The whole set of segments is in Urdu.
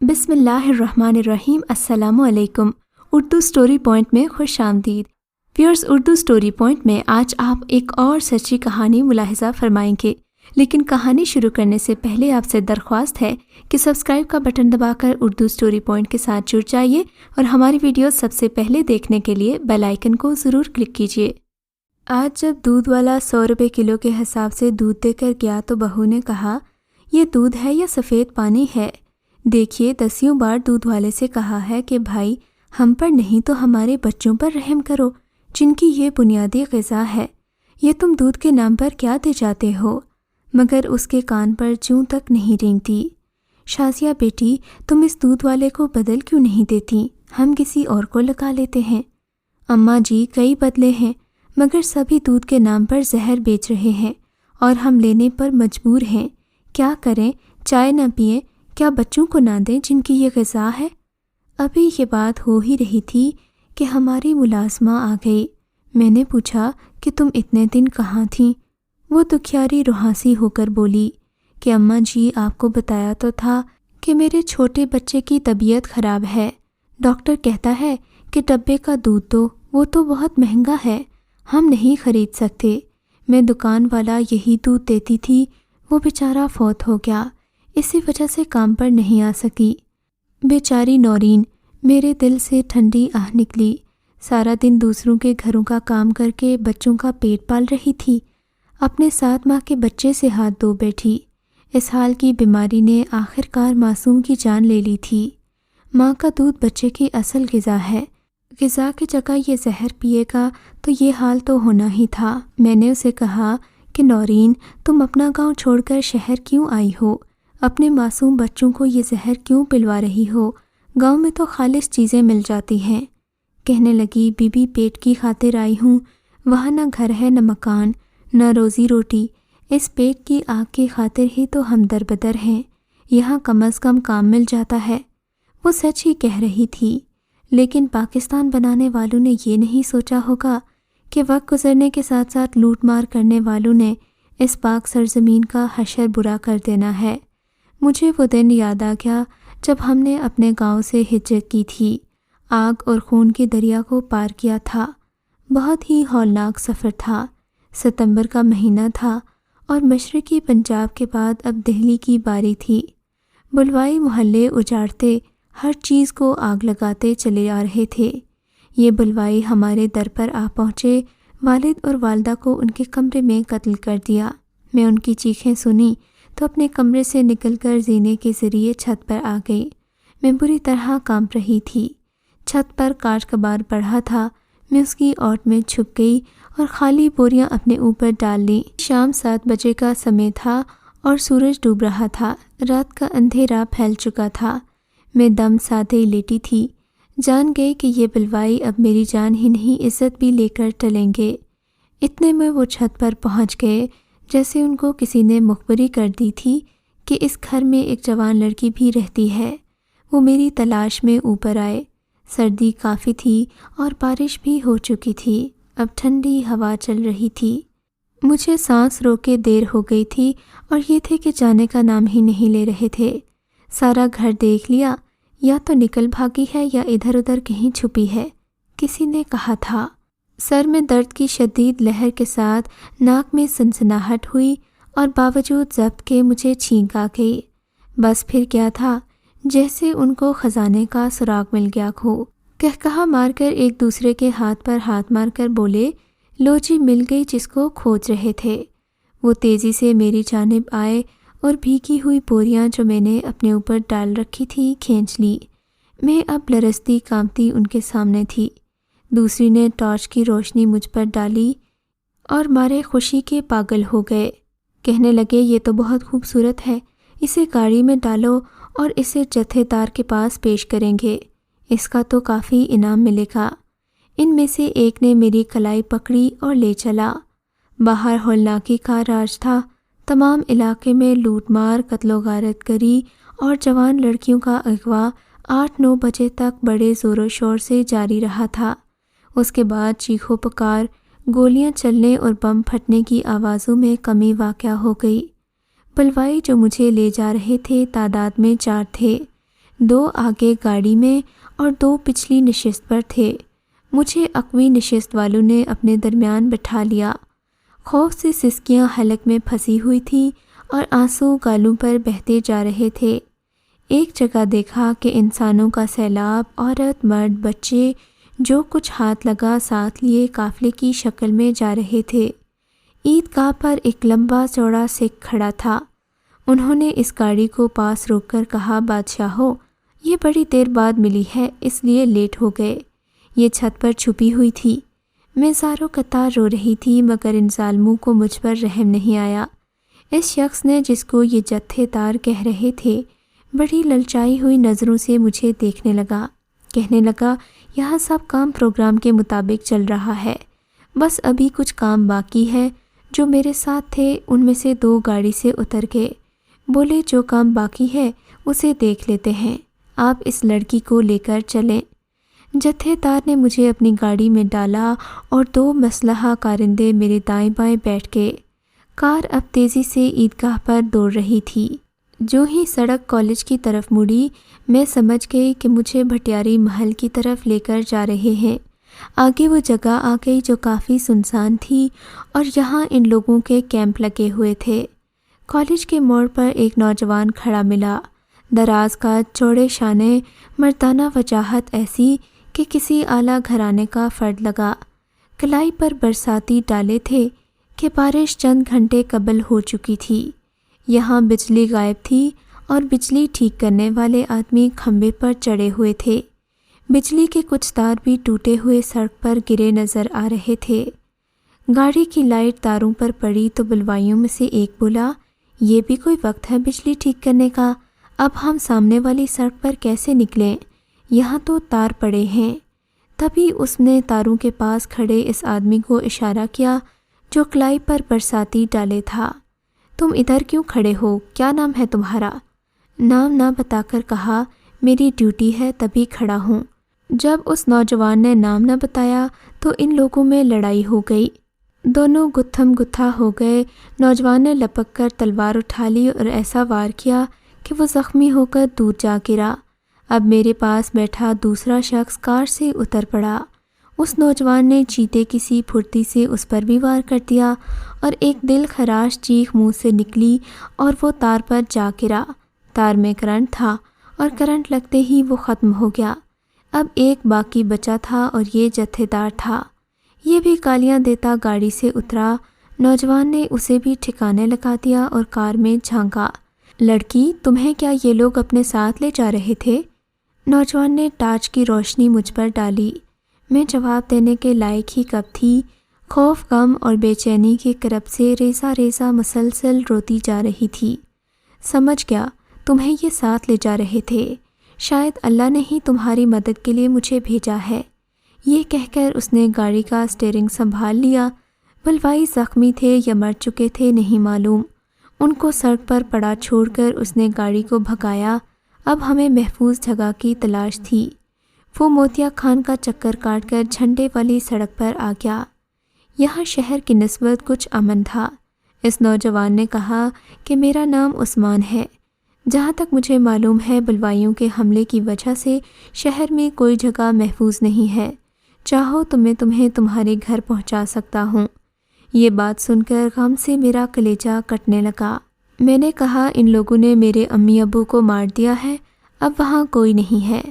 بسم اللہ الرحمن الرحیم۔ السلام علیکم۔ اردو سٹوری پوائنٹ میں خوش آمدید۔ ویورز، اردو سٹوری پوائنٹ میں آج آپ ایک اور سچی کہانی ملاحظہ فرمائیں گے، لیکن کہانی شروع کرنے سے پہلے آپ سے درخواست ہے کہ سبسکرائب کا بٹن دبا کر اردو سٹوری پوائنٹ کے ساتھ جڑ جائیے اور ہماری ویڈیو سب سے پہلے دیکھنے کے لیے بیل آئیکن کو ضرور کلک کیجیے۔ آج جب دودھ والا 100 روپے کلو کے حساب سے دودھ دے کر گیا تو بہو نے کہا، یہ دودھ ہے یا سفید پانی ہے؟ دیکھیے 10 بار دودھ والے سے کہا ہے کہ بھائی ہم پر نہیں تو ہمارے بچوں پر رحم کرو جن کی یہ بنیادی غذا ہے، یہ تم دودھ کے نام پر کیا دے جاتے ہو؟ مگر اس کے کان پر جوں تک نہیں رینگتی۔ شازیہ بیٹی، تم اس دودھ والے کو بدل کیوں نہیں دیتی؟ ہم کسی اور کو لگا لیتے ہیں۔ اماں جی، کئی بدلے ہیں مگر سبھی دودھ کے نام پر زہر بیچ رہے ہیں اور ہم لینے پر مجبور ہیں۔ کیا کریں؟ چائے نہ پئیں؟ کیا بچوں کو نہ دیں جن کی یہ غذا ہے؟ ابھی یہ بات ہو ہی رہی تھی کہ ہماری ملازمہ آ گئی۔ میں نے پوچھا کہ تم اتنے دن کہاں تھیں؟ وہ دکھیاری روحانسی ہو کر بولی کہ اماں جی، آپ کو بتایا تو تھا کہ میرے چھوٹے بچے کی طبیعت خراب ہے۔ ڈاکٹر کہتا ہے کہ ڈبے کا دودھ دو، وہ تو بہت مہنگا ہے، ہم نہیں خرید سکتے۔ میں دکان والا یہی دودھ دیتی تھی، وہ بیچارہ فوت ہو گیا، اسی وجہ سے کام پر نہیں آ سکی۔ بیچاری نورین، میرے دل سے ٹھنڈی آہ نکلی۔ سارا دن دوسروں کے گھروں کا کام کر کے بچوں کا پیٹ پال رہی تھی، اپنے 7 ماہ کے بچے سے ہاتھ دھو بیٹھی۔ اس حال کی بیماری نے آخر کار معصوم کی جان لے لی تھی۔ ماں کا دودھ بچے کی اصل غذا ہے، غذا کی جگہ یہ زہر پیے گا تو یہ حال تو ہونا ہی تھا۔ میں نے اسے کہا کہ نورین، تم اپنا گاؤں چھوڑ کر شہر کیوں آئی ہو؟ اپنے معصوم بچوں کو یہ زہر کیوں پلوا رہی ہو؟ گاؤں میں تو خالص چیزیں مل جاتی ہیں۔ کہنے لگی، بی بی، پیٹ کی خاطر آئی ہوں، وہاں نہ گھر ہے نہ مکان نہ روزی روٹی، اس پیٹ کی آگ کی خاطر ہی تو ہم دربدر ہیں، یہاں کم از کم کام مل جاتا ہے۔ وہ سچ ہی کہہ رہی تھی، لیکن پاکستان بنانے والوں نے یہ نہیں سوچا ہوگا کہ وقت گزرنے کے ساتھ ساتھ لوٹ مار کرنے والوں نے اس پاک سرزمین کا حشر برا کر دینا ہے۔ مجھے وہ دن یاد آ گیا جب ہم نے اپنے گاؤں سے ہجرت کی تھی، آگ اور خون کے دریا کو پار کیا تھا۔ بہت ہی ہولناک سفر تھا۔ ستمبر کا مہینہ تھا اور مشرقی پنجاب کے بعد اب دہلی کی باری تھی۔ بلوائی محلے اجاڑتے، ہر چیز کو آگ لگاتے چلے آ رہے تھے۔ یہ بلوائی ہمارے در پر آ پہنچے، والد اور والدہ کو ان کے کمرے میں قتل کر دیا۔ میں ان کی چیخیں سنی تو اپنے کمرے سے نکل کر زینے کے ذریعے چھت پر آ گئی۔ میں بری طرح کانپ رہی تھی۔ چھت پر کاج کبار پڑا تھا، میں اس کی اوٹ میں چھپ گئی اور خالی بوریاں اپنے اوپر ڈال لیں۔ شام 7 بجے کا سمے تھا اور سورج ڈوب رہا تھا، رات کا اندھیرا پھیل چکا تھا۔ میں دم سادے لیٹی تھی، جان گئی کہ یہ بلوائی اب میری جان ہی نہیں عزت بھی لے کر ٹلیں گے۔ اتنے میں وہ چھت پر پہنچ گئے جیسے ان کو کسی نے مخبری کر دی تھی کہ اس گھر میں ایک جوان لڑکی بھی رہتی ہے۔ وہ میری تلاش میں اوپر آئے۔ سردی کافی تھی اور بارش بھی ہو چکی تھی، اب ٹھنڈی ہوا چل رہی تھی۔ مجھے سانس روکے دیر ہو گئی تھی اور یہ تھے کہ جانے کا نام ہی نہیں لے رہے تھے۔ سارا گھر دیکھ لیا، یا تو نکل بھاگی ہے یا ادھر ادھر کہیں چھپی ہے، کسی نے کہا تھا۔ سر میں درد کی شدید لہر کے ساتھ ناک میں سنسناہٹ ہوئی اور باوجود ضبط کے مجھے چھینک آ گئی۔ بس پھر کیا تھا، جیسے ان کو خزانے کا سراغ مل گیا ہو۔ کہا مار کر ایک دوسرے کے ہاتھ پر ہاتھ مار کر بولے، لو جی، مل گئی جس کو کھوج رہے تھے۔ وہ تیزی سے میری جانب آئے اور بھیگی ہوئی بوریاں جو میں نے اپنے اوپر ڈال رکھی تھی کھینچ لی۔ میں اب لرزتی کانپتی ان کے سامنے تھی۔ دوسری نے ٹارچ کی روشنی مجھ پر ڈالی اور مارے خوشی کے پاگل ہو گئے۔ کہنے لگے، یہ تو بہت خوبصورت ہے، اسے گاڑی میں ڈالو اور اسے جتھے دار کے پاس پیش کریں گے، اس کا تو کافی انعام ملے گا۔ ان میں سے ایک نے میری کلائی پکڑی اور لے چلا۔ باہر ہولناکی کا راج تھا، تمام علاقے میں لوٹ مار، قتل و غارت گری اور جوان لڑکیوں کا اغوا 8-9 بجے تک بڑے زور و شور سے جاری رہا تھا۔ اس کے بعد چیخو پکار، گولیاں چلنے اور بم پھٹنے کی آوازوں میں کمی واقع ہو گئی۔ بلوائی جو مجھے لے جا رہے تھے تعداد میں 4 تھے، 2 آگے گاڑی میں اور 2 پچھلی نشست پر تھے۔ مجھے عقبی نشست والوں نے اپنے درمیان بٹھا لیا۔ خوف سے سسکیاں حلق میں پھنسی ہوئی تھیں اور آنسو گالوں پر بہتے جا رہے تھے۔ ایک جگہ دیکھا کہ انسانوں کا سیلاب، عورت، مرد، بچے جو کچھ ہاتھ لگا ساتھ لیے قافلے کی شکل میں جا رہے تھے۔ عیدگاہ پر ایک لمبا چوڑا سکھ کھڑا تھا۔ انہوں نے اس گاڑی کو پاس روک کر کہا، بادشاہو، یہ بڑی دیر بعد ملی ہے اس لیے لیٹ ہو گئے۔ یہ چھت پر چھپی ہوئی تھی۔ میں زاروں قطار رو رہی تھی مگر ان ظالموں کو مجھ پر رحم نہیں آیا۔ اس شخص نے جس کو یہ جتھے دار کہہ رہے تھے بڑی للچائی ہوئی نظروں سے مجھے دیکھنے لگا۔ کہنے لگا، یہاں سب کام پروگرام کے مطابق چل رہا ہے، بس ابھی کچھ کام باقی ہے۔ جو میرے ساتھ تھے ان میں سے 2 گاڑی سے اتر گئے، بولے جو کام باقی ہے اسے دیکھ لیتے ہیں، آپ اس لڑکی کو لے کر چلیں۔ جتھے دار نے مجھے اپنی گاڑی میں ڈالا اور 2 مسلحہ کارندے میرے دائیں بائیں بیٹھ گئے۔ کار اب تیزی سے عیدگاہ پر دوڑ رہی تھی۔ جو ہی سڑک کالج کی طرف مڑی میں سمجھ گئی کہ مجھے بھٹیاری محل کی طرف لے کر جا رہے ہیں۔ آگے وہ جگہ آ گئی جو کافی سنسان تھی اور یہاں ان لوگوں کے کیمپ لگے ہوئے تھے۔ کالج کے موڑ پر ایک نوجوان کھڑا ملا، دراز کا، چوڑے شانے، مردانہ وجاہت ایسی کہ کسی اعلیٰ گھرانے کا فرد لگا۔ کلائی پر برساتی ڈالے تھے کہ بارش چند گھنٹے قبل ہو چکی تھی۔ یہاں بجلی غائب تھی اور بجلی ٹھیک کرنے والے آدمی کھمبے پر چڑھے ہوئے تھے۔ بجلی کے کچھ تار بھی ٹوٹے ہوئے سڑک پر گرے نظر آ رہے تھے۔ گاڑی کی لائٹ تاروں پر پڑی تو بلوائیوں میں سے ایک بولا، یہ بھی کوئی وقت ہے بجلی ٹھیک کرنے کا؟ اب ہم سامنے والی سڑک پر کیسے نکلیں؟ یہاں تو تار پڑے ہیں۔ تبھی اس نے تاروں کے پاس کھڑے اس آدمی کو اشارہ کیا جو کلائی پر برساتی ڈالے تھا۔ تم ادھر کیوں کھڑے ہو؟ کیا نام ہے تمہارا؟ نام نہ بتا کر کہا، میری ڈیوٹی ہے تبھی کھڑا ہوں۔ جب اس نوجوان نے نام نہ بتایا تو ان لوگوں میں لڑائی ہو گئی۔ دونوں گتھم گتھا ہو گئے۔ نوجوان نے لپک کر تلوار اٹھا لی اور ایسا وار کیا کہ وہ زخمی ہو کر دور جا گرا۔ اب میرے پاس بیٹھا دوسرا شخص کار سے اتر پڑا۔ اس نوجوان نے چیتے کی سی پھرتی سے اس پر بھی وار کر دیا اور ایک دل خراش چیخ منہ سے نکلی اور وہ تار پر جا گرا۔ تار میں کرنٹ تھا اور کرنٹ لگتے ہی وہ ختم ہو گیا۔ اب ایک باقی بچا تھا اور یہ جتھے دار تھا۔ یہ بھی گالیاں دیتا گاڑی سے اترا۔ نوجوان نے اسے بھی ٹھکانے لگا دیا اور کار میں جھانکا، لڑکی تمہیں کیا یہ لوگ اپنے ساتھ لے جا رہے تھے؟ نوجوان نے ٹارچ کی روشنی مجھ پر ڈالی۔ میں جواب دینے کے لائق ہی کب تھی؟ خوف، غم اور بے چینی کے کرب سے ریزہ ریزہ مسلسل روتی جا رہی تھی۔ سمجھ گیا، تمہیں یہ ساتھ لے جا رہے تھے، شاید اللہ نے ہی تمہاری مدد کے لیے مجھے بھیجا ہے۔ یہ کہہ کر اس نے گاڑی کا اسٹیئرنگ سنبھال لیا۔ بلوائی زخمی تھے یا مر چکے تھے نہیں معلوم۔ ان کو سڑک پر پڑا چھوڑ کر اس نے گاڑی کو بھگایا۔ اب ہمیں محفوظ جگہ کی تلاش تھی۔ وہ موتیا خان کا چکر کاٹ کر جھنڈے والی سڑک پر آ گیا۔ یہاں شہر کی نسبت کچھ امن تھا۔ اس نوجوان نے کہا کہ میرا نام عثمان ہے۔ جہاں تک مجھے معلوم ہے بلوائیوں کے حملے کی وجہ سے شہر میں کوئی جگہ محفوظ نہیں ہے، چاہو تو میں تمہیں تمہارے گھر پہنچا سکتا ہوں۔ یہ بات سن کر غم سے میرا کلیجہ کٹنے لگا۔ میں نے کہا، ان لوگوں نے میرے امی ابو کو مار دیا ہے، اب وہاں کوئی نہیں ہے۔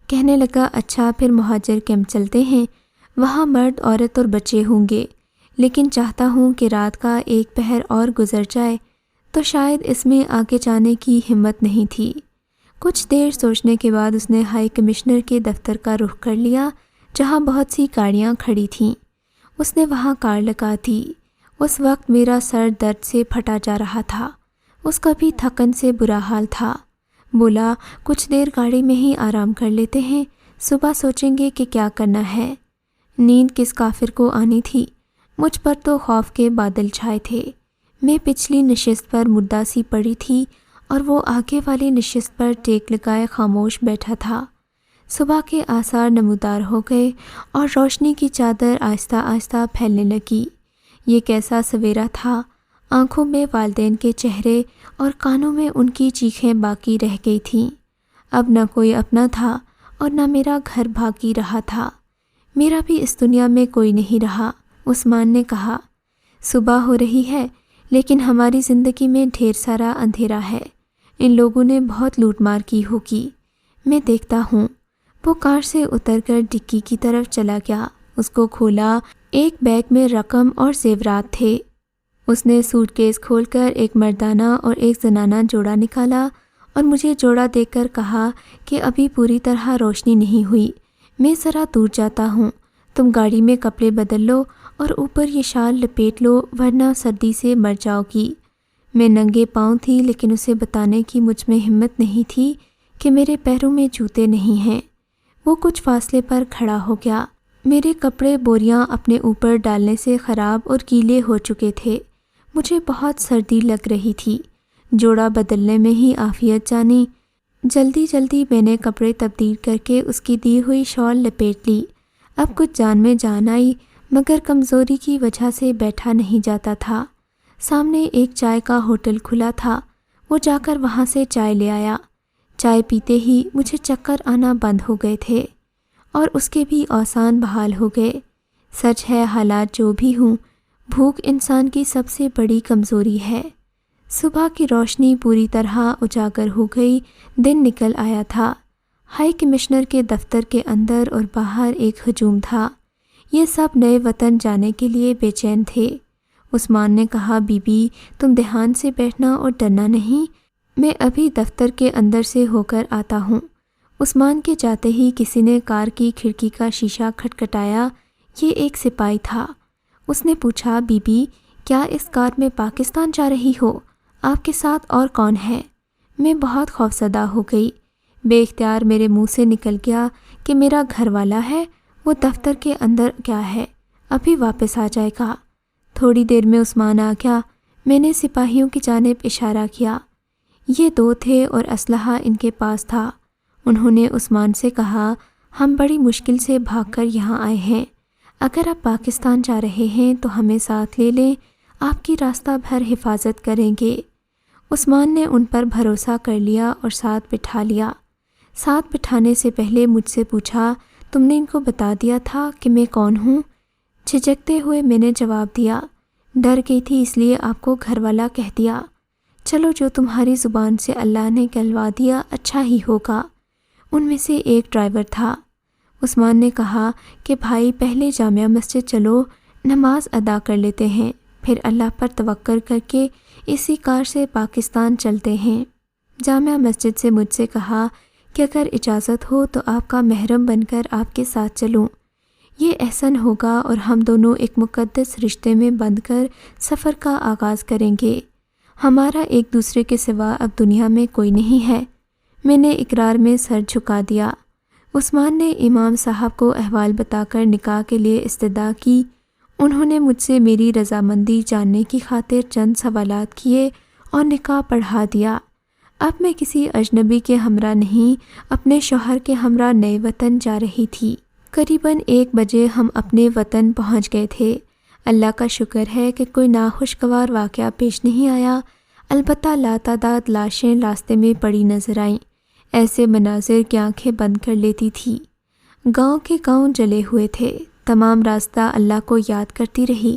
کہنے لگا، اچھا پھر مہاجر کیمپ چلتے ہیں، وہاں مرد، عورت اور بچے ہوں گے، لیکن چاہتا ہوں کہ رات کا ایک پہر اور گزر جائے، تو شاید اس میں آگے جانے کی ہمت نہیں تھی۔ کچھ دیر سوچنے کے بعد اس نے ہائی کمشنر کے دفتر کا رخ کر لیا جہاں بہت سی گاڑیاں کھڑی تھیں۔ اس نے وہاں کار لگا دی۔ اس وقت میرا سر درد سے پھٹا جا رہا تھا، اس کا بھی تھکن سے برا حال تھا۔ بولا، کچھ دیر گاڑی میں ہی آرام کر لیتے ہیں، صبح سوچیں گے کہ کیا کرنا ہے۔ نیند کس کافر کو آنی تھی؟ مجھ پر تو خوف کے بادل چھائے تھے۔ میں پچھلی نشست پر مردہ سی پڑی تھی اور وہ آگے والی نشست پر ٹیک لگائے خاموش بیٹھا تھا۔ صبح کے آثار نمودار ہو گئے اور روشنی کی چادر آہستہ آہستہ پھیلنے لگی۔ یہ کیسا سویرا تھا! آنکھوں میں والدین کے چہرے اور کانوں میں ان کی چیخیں باقی رہ گئی تھیں۔ اب نہ کوئی اپنا تھا اور نہ میرا گھر باقی رہا تھا۔ میرا بھی اس دنیا میں کوئی نہیں رہا۔ عثمان نے کہا، صبح ہو رہی ہے لیکن ہماری زندگی میں ڈھیر سارا اندھیرا ہے۔ ان لوگوں نے بہت لوٹ مار کی ہوگی۔ میں دیکھتا ہوں۔ وہ کار سے اتر کر ڈکی کی طرف چلا گیا۔ اس کو کھولا، ایک بیگ میں رقم اور زیورات تھے۔ اس نے سوٹ کیس کھول کر ایک مردانہ اور ایک زنانہ جوڑا نکالا اور مجھے جوڑا دیکھ کر کہا کہ ابھی پوری طرح روشنی نہیں ہوئی، میں ذرا دور جاتا ہوں، تم گاڑی میں کپڑے بدل لو اور اوپر یہ شال لپیٹ لو ورنہ سردی سے مر جاؤ گی۔ میں ننگے پاؤں تھی لیکن اسے بتانے کی مجھ میں ہمت نہیں تھی کہ میرے پیروں میں جوتے نہیں ہیں۔ وہ کچھ فاصلے پر کھڑا ہو گیا۔ میرے کپڑے بوریاں اپنے اوپر ڈالنے سے خراب اور گیلے ہو چکے تھے۔ مجھے بہت سردی لگ رہی تھی۔ جوڑا بدلنے میں ہی عافیت جانی۔ جلدی جلدی میں نے کپڑے تبدیل کر کے اس کی دی ہوئی شال لپیٹ لی۔ اب کچھ جان میں جان آئی مگر کمزوری کی وجہ سے بیٹھا نہیں جاتا تھا۔ سامنے ایک چائے کا ہوٹل کھلا تھا، وہ جا کر وہاں سے چائے لے آیا۔ چائے پیتے ہی مجھے چکر آنا بند ہو گئے تھے اور اس کے بھی اوسان بحال ہو گئے۔ سچ ہے، حالات جو بھی ہوں، بھوک انسان کی سب سے بڑی کمزوری ہے۔ صبح کی روشنی پوری طرح اجاگر ہو گئی، دن نکل آیا تھا۔ ہائی کمشنر کے دفتر کے اندر اور باہر ایک ہجوم تھا۔ یہ سب نئے وطن جانے کے لیے بے چین تھے۔ عثمان نے کہا، بی بی تم دھیان سے بیٹھنا اور ڈرنا نہیں، میں ابھی دفتر کے اندر سے ہو کر آتا ہوں۔ عثمان کے جاتے ہی کسی نے کار کی کھڑکی کا شیشہ کھٹکھٹایا۔ یہ ایک سپاہی تھا۔ اس نے پوچھا، بی بی کیا اس کار میں پاکستان جا رہی ہو؟ آپ کے ساتھ اور کون ہے؟ میں بہت خوفزدہ ہو گئی۔ بے اختیار میرے منہ سے نکل گیا کہ میرا گھر والا ہے، وہ دفتر کے اندر کیا ہے، ابھی واپس آ جائے گا۔ تھوڑی دیر میں عثمان آ گیا۔ میں نے سپاہیوں کی جانب اشارہ کیا۔ یہ دو تھے اور اسلحہ ان کے پاس تھا۔ انہوں نے عثمان سے کہا، ہم بڑی مشکل سے بھاگ کر یہاں آئے ہیں، اگر آپ پاکستان جا رہے ہیں تو ہمیں ساتھ لے لیں، آپ کی راستہ بھر حفاظت کریں گے۔ عثمان نے ان پر بھروسہ کر لیا اور ساتھ بٹھا لیا۔ ساتھ بٹھانے سے پہلے مجھ سے پوچھا، تم نے ان کو بتا دیا تھا کہ میں کون ہوں؟ جھجکتے ہوئے میں نے جواب دیا، ڈر گئی تھی اس لیے آپ کو گھر والا کہہ دیا۔ چلو جو تمہاری زبان سے اللہ نے کہلوا دیا اچھا ہی ہوگا۔ ان میں سے ایک ڈرائیور تھا۔ عثمان نے کہا کہ بھائی پہلے جامع مسجد چلو، نماز ادا کر لیتے ہیں، پھر اللہ پر توکل کر کے اسی کار سے پاکستان چلتے ہیں۔ جامع مسجد سے مجھ سے کہا کہ اگر اجازت ہو تو آپ کا محرم بن کر آپ کے ساتھ چلوں، یہ احسن ہوگا اور ہم دونوں ایک مقدس رشتے میں بندھ کر سفر کا آغاز کریں گے۔ ہمارا ایک دوسرے کے سوا اب دنیا میں کوئی نہیں ہے۔ میں نے اقرار میں سر جھکا دیا۔ عثمان نے امام صاحب کو احوال بتا کر نکاح کے لیے استدعا کی۔ انہوں نے مجھ سے میری رضامندی جاننے کی خاطر چند سوالات کیے اور نکاح پڑھا دیا۔ اب میں کسی اجنبی کے ہمراہ نہیں، اپنے شوہر کے ہمراہ نئے وطن جا رہی تھی۔ قریباً 1 بجے ہم اپنے وطن پہنچ گئے تھے۔ اللہ کا شکر ہے کہ کوئی ناخوشگوار واقعہ پیش نہیں آیا، البتہ لاتعداد لاشیں راستے میں پڑی نظر آئیں۔ ایسے مناظر کی آنکھیں بند کر لیتی تھی۔ گاؤں کے گاؤں جلے ہوئے تھے۔ تمام راستہ اللہ کو یاد کرتی رہی۔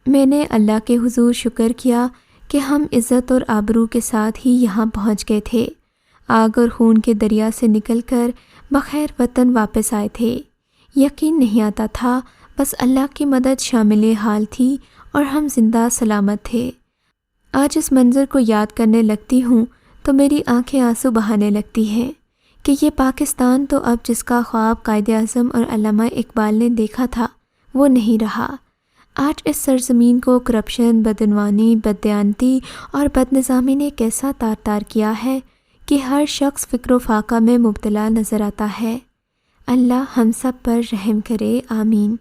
میں نے اللہ کے حضور شکر کیا کہ ہم عزت اور آبرو کے ساتھ ہی یہاں پہنچ گئے تھے۔ آگ اور خون کے دریا سے نکل کر بخیر وطن واپس آئے تھے۔ یقین نہیں آتا تھا، بس اللہ کی مدد شامل حال تھی اور ہم زندہ سلامت تھے۔ آج اس منظر کو یاد کرنے لگتی ہوں تو میری آنکھیں آنسو بہانے لگتی ہیں کہ یہ پاکستان تو اب جس کا خواب قائد اعظم اور علامہ اقبال نے دیکھا تھا وہ نہیں رہا۔ آج اس سرزمین کو کرپشن، بدعنوانی، بددیانتی اور بدنظامی نے کیسا تار تار کیا ہے کہ ہر شخص فکر و فاقہ میں مبتلا نظر آتا ہے۔ اللہ ہم سب پر رحم کرے، آمین۔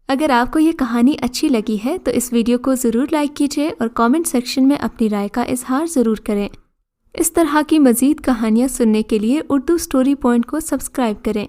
اگر آپ کو یہ کہانی اچھی لگی ہے تو اس ویڈیو کو ضرور لائک کیجیے اور کامنٹ سیکشن میں اپنی رائے کا اظہار ضرور کریں۔ اس طرح کی مزید کہانیاں سننے کے لیے اردو سٹوری پوائنٹ کو سبسکرائب کریں۔